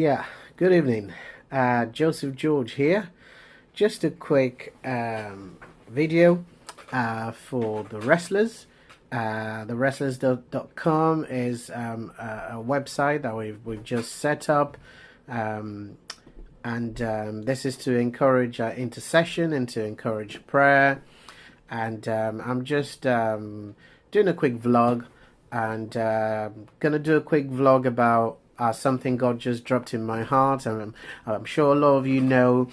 Yeah, good evening. Joseph George here. Just a quick video for the wrestlers. TheWrestlers.com is a website that we've just set up. And this is to encourage intercession and to encourage prayer. And I'm just doing a quick vlog and gonna do a quick vlog about something God just dropped in my heart. And I'm sure a lot of you know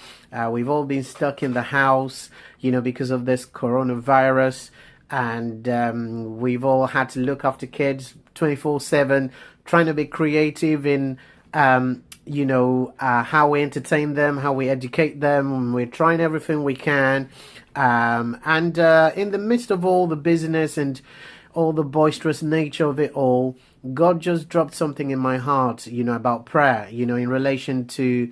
we've all been stuck in the house, because of this coronavirus, and we've all had to look after kids 24/7, trying to be creative in how we entertain them, how we educate them, and we're trying everything we can. And in the midst of all the busyness and all the boisterous nature of it all, God just dropped something in my heart, about prayer, in relation to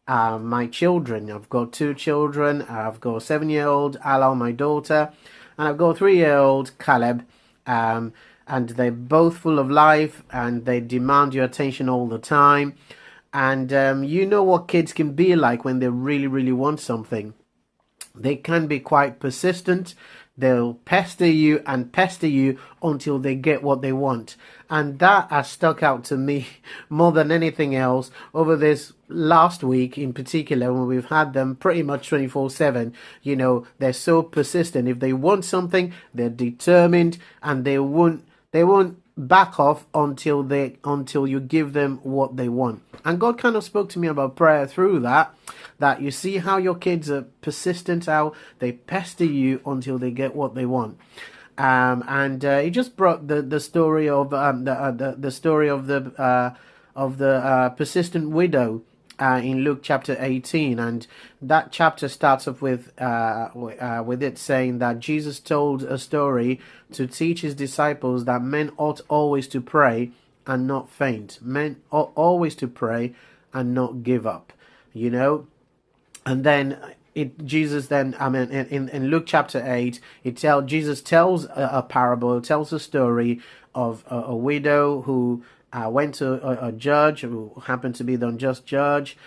my children. I've got two children. I've got a 7-year-old, Ala, my daughter, and I've got a 3-year-old, Caleb. And they're both full of life and they demand your attention all the time. And you know what kids can be like when they really, really want something. They can be quite persistent. They'll pester you and pester you until they get what they want. And that has stuck out to me more than anything else over this last week in particular, when we've had them pretty much 24/7. They're so persistent. If they want something, they're determined, and they won't back off until you give them what they want. And God kind of spoke to me about prayer through that you see how your kids are persistent, how they pester you until they get what they want. And he just brought the story of the story of the persistent widow in Luke chapter 18, and that chapter starts off with it saying that Jesus told a story to teach his disciples that men ought always to pray and not faint. Men ought always to pray and not give up. And then in Luke chapter 8, Jesus tells a parable, tells a story of a widow who went to a judge who happened to be the unjust judge.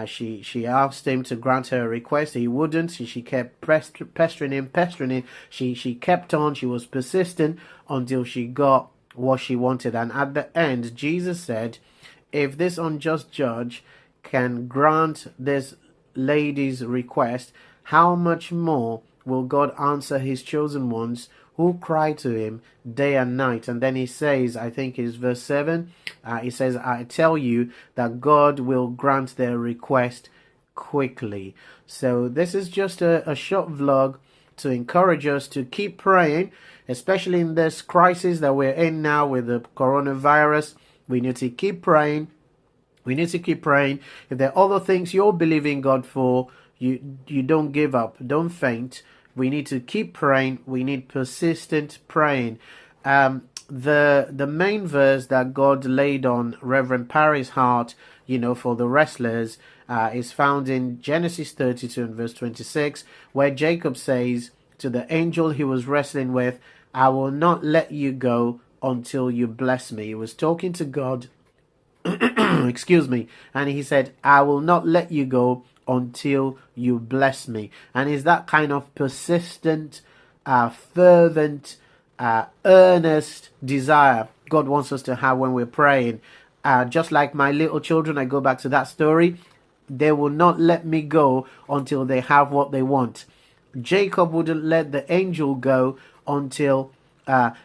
She asked him to grant her a request. He wouldn't. She kept pestering him. She kept on. She was persistent until she got what she wanted. And at the end, Jesus said, if this unjust judge can grant this lady's request, how much more will God answer his chosen ones who cry to him day and night? And then he says, I think it's verse 7, he says, I tell you that God will grant their request quickly. So this is just a short vlog to encourage us to keep praying, especially in this crisis that we're in now with the coronavirus. We need to keep praying. We need to keep praying. If there are other things you're believing God for, you don't give up. Don't faint. We need to keep praying. We need persistent praying. The main verse that God laid on Reverend Parry's heart, for the wrestlers, is found in Genesis 32 and verse 26, where Jacob says to the angel he was wrestling with, I will not let you go until you bless me. He was talking to God. Excuse me. And he said, I will not let you go until you bless me. And it's that kind of persistent, fervent, earnest desire God wants us to have when we're praying. Just like my little children, I go back to that story. They will not let me go until they have what they want. Jacob wouldn't let the angel go until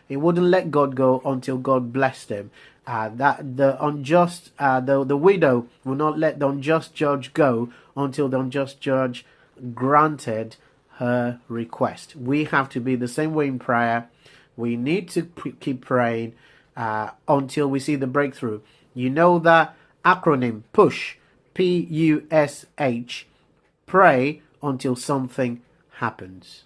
he wouldn't let God go until God blessed him. That the unjust, the widow will not let the unjust judge go until the unjust judge granted her request. We have to be the same way in prayer. We need to keep praying until we see the breakthrough. You know that acronym, PUSH, PUSH, pray until something happens.